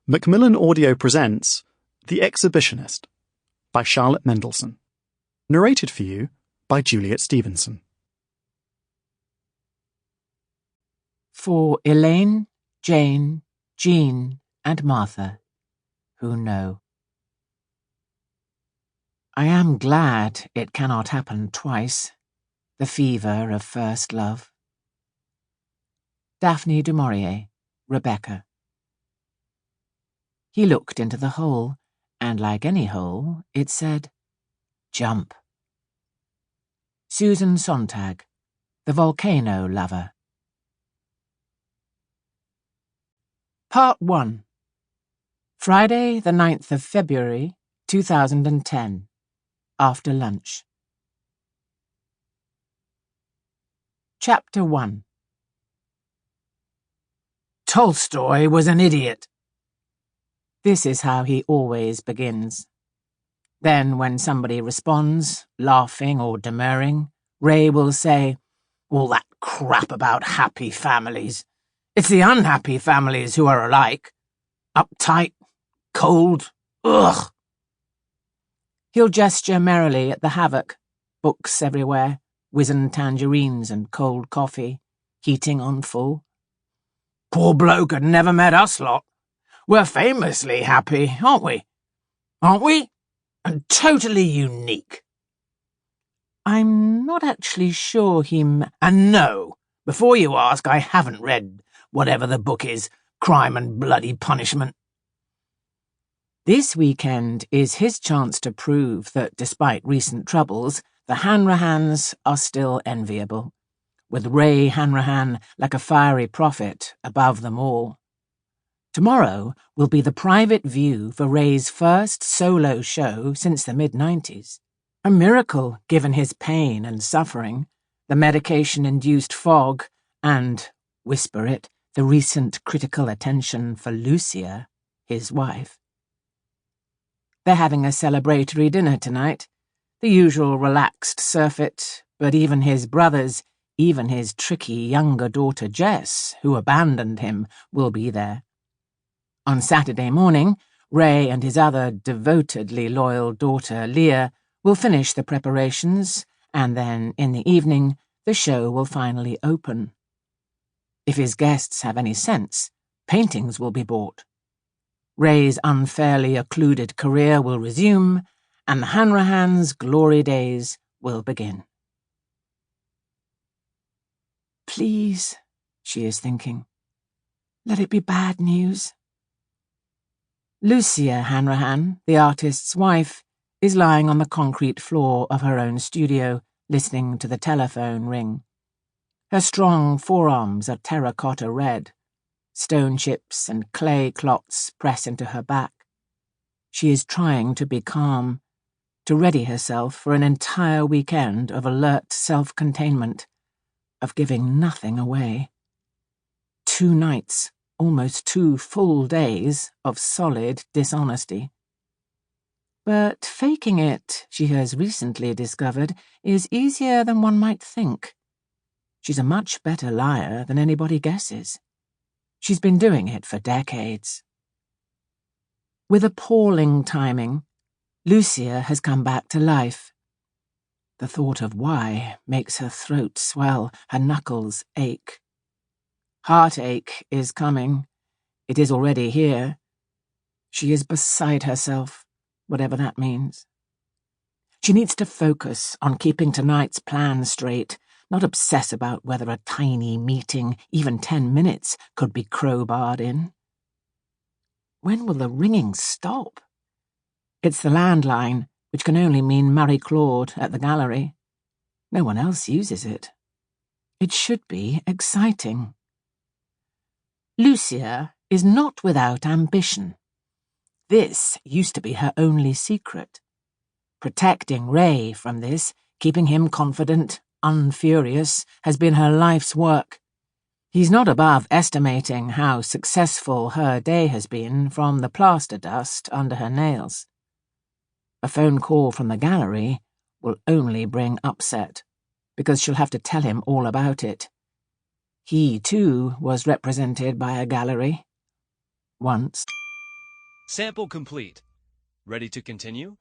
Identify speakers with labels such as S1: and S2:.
S1: Macmillan Audio presents The Exhibitionist by Charlotte Mendelson. Narrated for you by Juliet Stevenson.
S2: For Elaine, Jane, Jean, and Martha, who know. I am glad it cannot happen twice, the fever of first love. Daphne du Maurier, Rebecca. He looked into the hole, and like any hole, it said, "Jump." Susan Sontag, The Volcano Lover. Part 1. Friday, the 9th of February, 2010. After lunch. Chapter 1. Tolstoy was an idiot. This is how he always begins. Then, when somebody responds, laughing or demurring, Ray will say, "All that crap about happy families. It's the unhappy families who are alike. Uptight, cold, ugh." He'll gesture merrily at the havoc, books everywhere, wizened tangerines and cold coffee, heating on full. "Poor bloke had never met us lot. We're famously happy, aren't we? Aren't we? And totally unique." I'm not actually sure And no, before you ask, I haven't read whatever the book is, Crime and Bloody Punishment. This weekend is his chance to prove that, despite recent troubles, the Hanrahans are still enviable, with Ray Hanrahan like a fiery prophet above them all. Tomorrow will be the private view for Ray's first solo show since the mid-90s. A miracle given his pain and suffering, the medication-induced fog, and, whisper it, the recent critical attention for Lucia, his wife. They're having a celebratory dinner tonight, the usual relaxed surfeit, but even his brothers, even his tricky younger daughter Jess, who abandoned him, will be there. On Saturday morning, Ray and his other devotedly loyal daughter, Leah, will finish the preparations, and then, in the evening, the show will finally open. If his guests have any sense, paintings will be bought. Ray's unfairly occluded career will resume, and the Hanrahans' glory days will begin. Please, she is thinking, let it be bad news. Lucia Hanrahan, the artist's wife, is lying on the concrete floor of her own studio, listening to the telephone ring. Her strong forearms are terracotta red. Stone chips and clay clots press into her back. She is trying to be calm, to ready herself for an entire weekend of alert self-containment, of giving nothing away. 2 nights, almost 2 full days of solid dishonesty. But faking it, she has recently discovered, is easier than one might think. She's a much better liar than anybody guesses. She's been doing it for decades. With appalling timing, Lucia has come back to life. The thought of why makes her throat swell, her knuckles ache. Heartache is coming. It is already here. She is beside herself, whatever that means. She needs to focus on keeping tonight's plan straight, not obsess about whether a tiny meeting, even 10 minutes, could be crowbarred in. When will the ringing stop? It's the landline, which can only mean Marie-Claude at the gallery. No one else uses it. It should be exciting. Lucia is not without ambition. This used to be her only secret. Protecting Ray from this, keeping him confident, unfurious, has been her life's work. He's not above estimating how successful her day has been from the plaster dust under her nails. A phone call from the gallery will only bring upset, because she'll have to tell him all about it. He, too, was represented by a gallery. Once.
S3: Sample complete. Ready to continue?